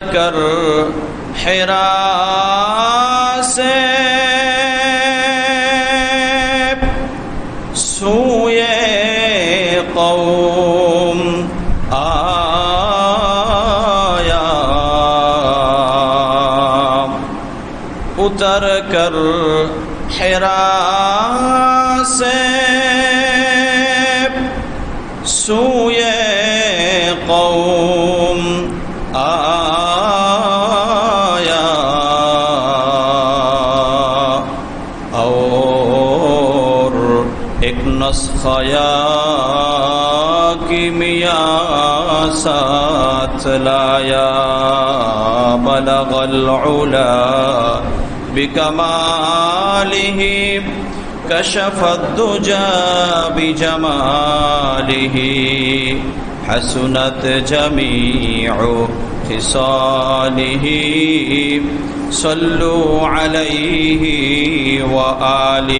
کر حرا سے سوئے قوم آیا، اتر کر حرا سے سوئے قوم آیا، اور ایک نسخہ کیمیا ساتھ لایا، بلغ العلا بکمالہ کشف الدجى بجمالہ، حسنت جمیع خصالہ، صلوا علیہ وآلہ۔